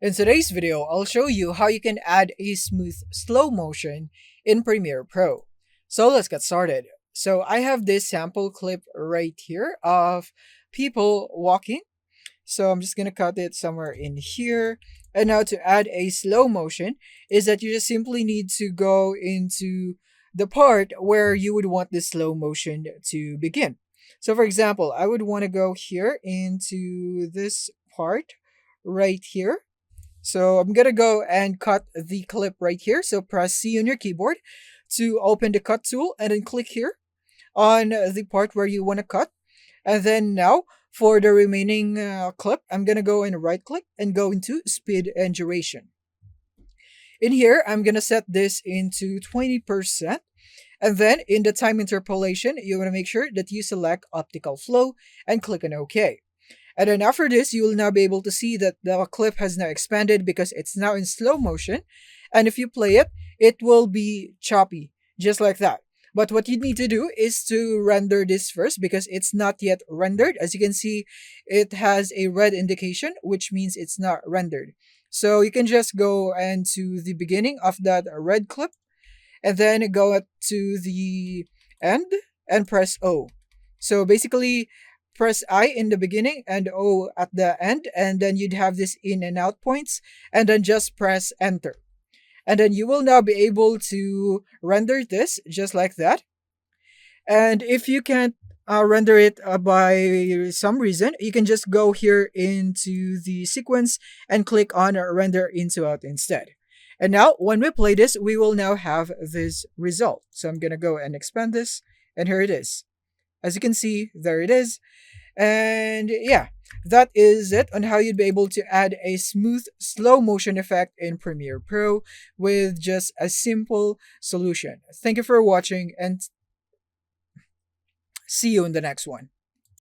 In today's video, I'll show you how you can add a smooth slow motion in Premiere Pro. So let's get started. So I have this sample clip right here of people walking. So I'm just going to cut it somewhere in here. And now to add a slow motion is that you just simply need to go into the part where you would want this slow motion to begin. So for example, I would want to go here into this part right here. So I'm gonna go and cut the clip right here. So press C on your keyboard to open the cut tool and then click here on the part where you want to cut. And then now for the remaining clip, I'm gonna go and right click and go into speed and duration. In here, I'm gonna set this into 20%. And then in the time interpolation, you want to make sure that you select optical flow and click on OK. And then after this, you will now be able to see that the clip has now expanded because it's now in slow motion. And if you play it, it will be choppy, just like that. But what you need to do is to render this first because it's not yet rendered. As you can see, it has a red indication, which means it's not rendered. So you can just go and to the beginning of that red clip and then go up to the end and press O. So basically, press I in the beginning and O at the end, and then you'd have this in and out points, and then just press enter. And then you will now be able to render this just like that. And if you can't render it by some reason, you can just go here into the sequence and click on render into out instead. And now when we play this, we will now have this result. So I'm going to go and expand this, and here it is. As you can see, there it is. And yeah, that is it on how you'd be able to add a smooth slow motion effect in Premiere Pro with just a simple solution. Thank you for watching and see you in the next one.